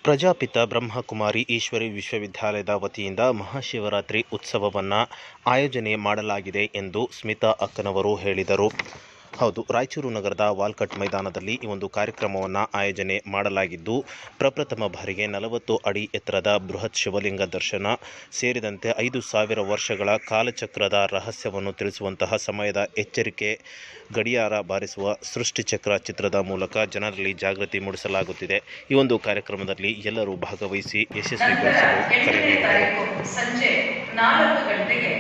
ಪ್ರಜಾಪಿತ ಬ್ರಹ್ಮಕುಮಾರಿ ಈಶ್ವರಿ ವಿಶ್ವವಿದ್ಯಾಲಯದ ವತಿಯಿಂದ ಮಹಾಶಿವರಾತ್ರಿ ಉತ್ಸವವನ್ನು ಆಯೋಜನೆ ಮಾಡಲಾಗಿದೆ ಎಂದು ಸ್ಮಿತಾ ಅಕ್ಕನವರು ಹೇಳಿದರು. ಹೌದು, ರಾಯಚೂರು ನಗರದ ವಾಲ್ಕಟ್ ಮೈದಾನದಲ್ಲಿ ಈ ಒಂದು ಕಾರ್ಯಕ್ರಮವನ್ನು ಆಯೋಜನೆ ಮಾಡಲಾಗಿದ್ದು, ಪ್ರಪ್ರಥಮ ಬಾರಿಗೆ 40 ಅಡಿ ಎತ್ತರದ ಬೃಹತ್ ಶಿವಲಿಂಗ ದರ್ಶನ ಸೇರಿದಂತೆ 5,000 ವರ್ಷಗಳ ಕಾಲಚಕ್ರದ ರಹಸ್ಯವನ್ನು ತಿಳಿಸುವಂತಹ ಸಮಯದ ಎಚ್ಚರಿಕೆ ಗಡಿಯಾರ ಬಾರಿಸುವ ಸೃಷ್ಟಿಚಕ್ರ ಚಿತ್ರದ ಮೂಲಕ ಜನರಲ್ಲಿ ಜಾಗೃತಿ ಮೂಡಿಸಲಾಗುತ್ತಿದೆ. ಈ ಒಂದು ಕಾರ್ಯಕ್ರಮದಲ್ಲಿ ಎಲ್ಲರೂ ಭಾಗವಹಿಸಿ ಯಶಸ್ವಿಗೊಳಿಸಲು ಕರೆ ನೀಡಿದರು. ಸಂಜೆ 4 ಗಂಟೆಗೆ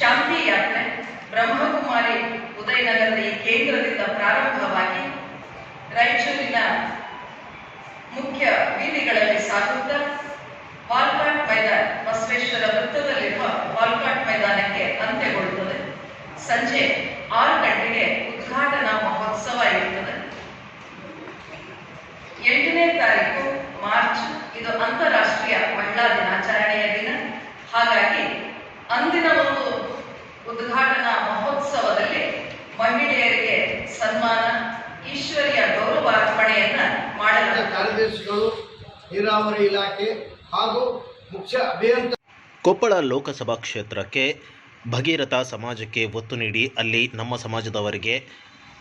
ಶಾಂತಿ ಯಾತ್ರೆ ಬ್ರಹ್ಮಕುಮಾರಿ ಉದಯನಗರದ ಈ ಕೇಂದ್ರದಿಂದ ಪ್ರಾರಂಭವಾಗಿ ರಾಯಚೂರಿನ ಮುಖ್ಯ ಬೀದಿಗಳಲ್ಲಿ ಸಾಗುತ್ತಾ ವಾಲ್ಕಾಟ್ ಮೈದಾನ, ಬಸವೇಶ್ವರ ವೃತ್ತದಲ್ಲಿರುವ ವಾಲ್ಕಾಟ್ ಮೈದಾನಕ್ಕೆ ಅಂತ್ಯಗೊಳ್ಳುತ್ತದೆ. ಸಂಜೆ 6 ಗಂಟೆಗೆ ಉದ್ಘಾಟನಾ ಮಹೋತ್ಸವ ಇರುತ್ತದೆ. 8ನೇ ತಾರೀಕು ಮಾರ್ಚ್ ಇದು ಅಂತಾರಾಷ್ಟ್ರೀಯ ಮಹಿಳಾ ದಿನಾಚರಣೆಯ ದಿನ. ಹಾಗಾಗಿ ಅಂದಿನ ಒಂದು ಉದ್ಘಾಟನಾ ಮಹೋತ್ಸವದಲ್ಲಿ ಮಹಿಳೆಯರಿಗೆ ಸನ್ಮಾನ, ಈಶ್ವರಿಯ ಗೌರವಾರ್ಪಣೆಯನ್ನ ಮಾಡಲು ಕಾರ್ಯದರ್ಶಿಗಳು, ನೀರಾವರಿ ಇಲಾಖೆ ಹಾಗೂ ಮುಖ್ಯ ಅಭಿಯಂತರ ಕೊಪ್ಪಳ ಲೋಕಸಭಾ ಕ್ಷೇತ್ರಕ್ಕೆ ಭಗೀರಥ ಸಮಾಜಕ್ಕೆ ಒತ್ತು ನೀಡಿ ಅಲ್ಲಿ ನಮ್ಮ ಸಮಾಜದವರಿಗೆ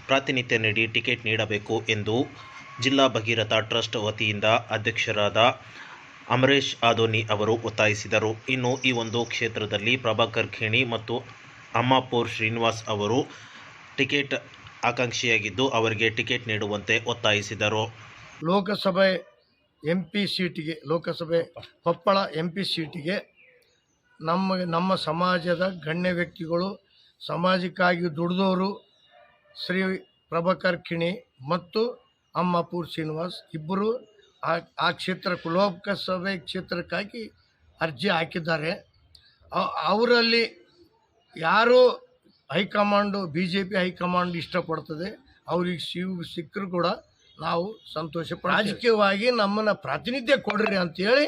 ಪ್ರಾತಿನಿಧ್ಯ ನೀಡಿ ಟಿಕೆಟ್ ನೀಡಬೇಕು ಎಂದು ಜಿಲ್ಲಾ ಭಗೀರಥ ಟ್ರಸ್ಟ್ ವತಿಯಿಂದ ಅಧ್ಯಕ್ಷರಾದ ಅಮರೇಶ್ ಆದೋನಿ ಅವರು ಒತ್ತಾಯಿಸಿದರು. ಇನ್ನು ಈ ಒಂದು ಕ್ಷೇತ್ರದಲ್ಲಿ ಪ್ರಭಾಕರ್ ಖೇಣಿ ಮತ್ತು ಅಮ್ಮಾಪುರ್ ಶ್ರೀನಿವಾಸ್ ಅವರು ಟಿಕೆಟ್ ಆಕಾಂಕ್ಷಿಯಾಗಿದ್ದು ಅವರಿಗೆ ಟಿಕೆಟ್ ನೀಡುವಂತೆ ಒತ್ತಾಯಿಸಿದರು. ಲೋಕಸಭೆ MP ಸೀಟಿಗೆ, ಲೋಕಸಭೆ ಕೊಪ್ಪಳ MP ಸೀಟಿಗೆ ನಮ್ಮ ಸಮಾಜದ ಗಣ್ಯ ವ್ಯಕ್ತಿಗಳು, ಸಮಾಜಕ್ಕಾಗಿ ದುಡಿದವರು ಶ್ರೀ ಪ್ರಭಾಕರ್ ಖೇಣಿ ಮತ್ತು ಅಮ್ಮಾಪುರ್ ಶ್ರೀನಿವಾಸ್ ಇಬ್ಬರು ಆ ಕ್ಷೇತ್ರಕ್ಕೆ, ಲೋಕಸಭೆ ಕ್ಷೇತ್ರಕ್ಕಾಗಿ ಅರ್ಜಿ ಹಾಕಿದ್ದಾರೆ. ಅವರಲ್ಲಿ ಯಾರು ಹೈಕಮಾಂಡು, BJP ಹೈಕಮಾಂಡ್ ಇಷ್ಟಪಡ್ತದೆ ಅವ್ರಿಗೆ ಸಿಕ್ಕರು ಕೂಡ ನಾವು ಸಂತೋಷ. ರಾಜಕೀಯವಾಗಿ ನಮ್ಮನ್ನು ಪ್ರಾತಿನಿಧ್ಯ ಕೊಡ್ರಿ ಅಂತೇಳಿ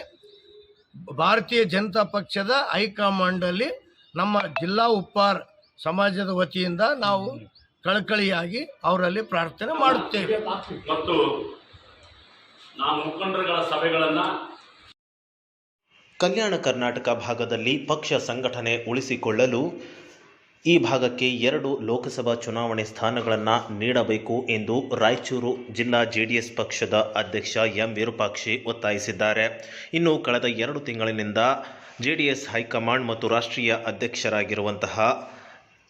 ಭಾರತೀಯ ಜನತಾ ಪಕ್ಷದ ಹೈಕಮಾಂಡಲ್ಲಿ ನಮ್ಮ ಜಿಲ್ಲಾ ಉಪ್ಪಾರ್ ಸಮಾಜದ ವತಿಯಿಂದ ನಾವು ಕಳಕಳಿಯಾಗಿ ಅವರಲ್ಲಿ ಪ್ರಾರ್ಥನೆ ಮಾಡುತ್ತೇವೆ. ಮತ್ತು ನಾವು ಮುಖಂಡರುಗಳ ಸಭೆಗಳನ್ನು ಕಲ್ಯಾಣ ಕರ್ನಾಟಕ ಭಾಗದಲ್ಲಿ ಪಕ್ಷ ಸಂಘಟನೆ ಉಳಿಸಿಕೊಳ್ಳಲು ಈ ಭಾಗಕ್ಕೆ 2 ಲೋಕಸಭಾ ಚುನಾವಣೆ ಸ್ಥಾನಗಳನ್ನು ನೀಡಬೇಕು ಎಂದು ರಾಯಚೂರು ಜಿಲ್ಲಾ JDS ಪಕ್ಷದ ಅಧ್ಯಕ್ಷ ಎಂ ವಿರೂಪಾಕ್ಷಿ ಒತ್ತಾಯಿಸಿದ್ದಾರೆ. ಇನ್ನು ಕಳೆದ 2 ತಿಂಗಳಿನಿಂದ JDS ಹೈಕಮಾಂಡ್ ಮತ್ತು ರಾಷ್ಟ್ರೀಯ ಅಧ್ಯಕ್ಷರಾಗಿರುವಂತಹ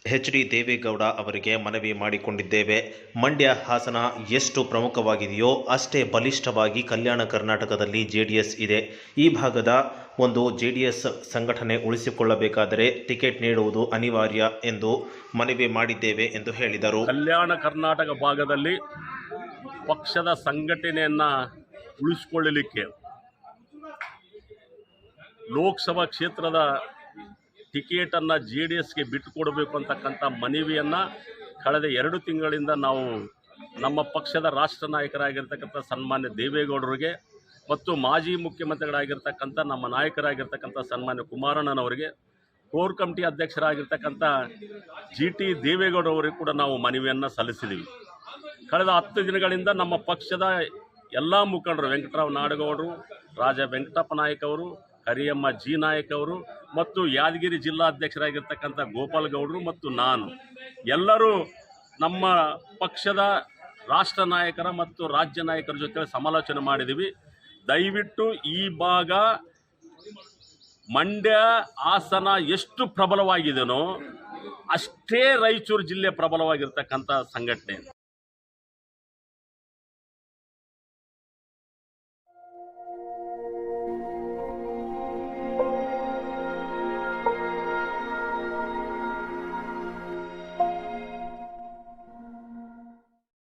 HD ದೇವೇಗೌಡ ಅವರಿಗೆ ಮನವಿ ಮಾಡಿಕೊಂಡಿದ್ದೇವೆ. ಮಂಡ್ಯ, ಹಾಸನ ಎಷ್ಟು ಪ್ರಮುಖವಾಗಿದೆಯೋ ಅಷ್ಟೇ ಬಲಿಷ್ಠವಾಗಿ ಕಲ್ಯಾಣ ಕರ್ನಾಟಕದಲ್ಲಿ JDS ಇದೆ. ಈ ಭಾಗದ ಒಂದು JDS ಸಂಘಟನೆ ಉಳಿಸಿಕೊಳ್ಳಬೇಕಾದರೆ ಟಿಕೆಟ್ ನೀಡುವುದು ಅನಿವಾರ್ಯ ಎಂದು ಮನವಿ ಮಾಡಿದ್ದೇವೆ ಎಂದು ಹೇಳಿದರು. ಕಲ್ಯಾಣ ಕರ್ನಾಟಕ ಭಾಗದಲ್ಲಿ ಪಕ್ಷದ ಸಂಘಟನೆಯನ್ನು ಉಳಿಸಿಕೊಳ್ಳಲಿಕ್ಕೆ ಲೋಕಸಭಾ ಕ್ಷೇತ್ರದ ಟಿಕೆಟನ್ನು JDSಗೆ ಬಿಟ್ಟುಕೊಡಬೇಕು ಅಂತಕ್ಕಂಥ ಮನವಿಯನ್ನು ಕಳೆದ 2 ತಿಂಗಳಿಂದ ನಾವು ನಮ್ಮ ಪಕ್ಷದ ರಾಷ್ಟ್ರ ನಾಯಕರಾಗಿರ್ತಕ್ಕಂಥ ಸನ್ಮಾನ್ಯ ದೇವೇಗೌಡರಿಗೆ ಮತ್ತು ಮಾಜಿ ಮುಖ್ಯಮಂತ್ರಿಗಳಾಗಿರ್ತಕ್ಕಂಥ ನಮ್ಮ ನಾಯಕರಾಗಿರ್ತಕ್ಕಂಥ ಸನ್ಮಾನ್ಯ ಕುಮಾರಣ್ಣನವರಿಗೆ, ಕೋರ್ ಕಮಿಟಿ ಅಧ್ಯಕ್ಷರಾಗಿರ್ತಕ್ಕಂಥ GT ದೇವೇಗೌಡರವರಿಗೆ ಕೂಡ ನಾವು ಮನವಿಯನ್ನು ಸಲ್ಲಿಸಿದ್ದೀವಿ. ಕಳೆದ 10 ದಿನಗಳಿಂದ ನಮ್ಮ ಪಕ್ಷದ ಎಲ್ಲ ಮುಖಂಡರು, ವೆಂಕಟರಾವ್ ನಾಡಗೌಡರು, ರಾಜ ವೆಂಕಟಪ್ಪ ನಾಯಕ್ ಅವರು, ಕರಿಯಮ್ಮ G ನಾಯಕ್ ಅವರು ಮತ್ತು ಯಾದಗಿರಿ ಜಿಲ್ಲಾಧ್ಯಕ್ಷರಾಗಿರ್ತಕ್ಕಂಥ ಗೋಪಾಲ್ ಗೌಡರು ಮತ್ತು ನಾನು ಎಲ್ಲರೂ ನಮ್ಮ ಪಕ್ಷದ ರಾಷ್ಟ್ರ ನಾಯಕರ ಮತ್ತು ರಾಜ್ಯ ನಾಯಕರ ಜೊತೆ ಸಮಾಲೋಚನೆ ಮಾಡಿದ್ದೀವಿ. ದಯವಿಟ್ಟು ಈ ಭಾಗ ಮಂಡ್ಯ, ಹಾಸನ ಎಷ್ಟು ಪ್ರಬಲವಾಗಿದೆಯೋ ಅಷ್ಟೇ ರಾಯಚೂರು ಜಿಲ್ಲೆ ಪ್ರಬಲವಾಗಿರ್ತಕ್ಕಂಥ ಸಂಘಟನೆ.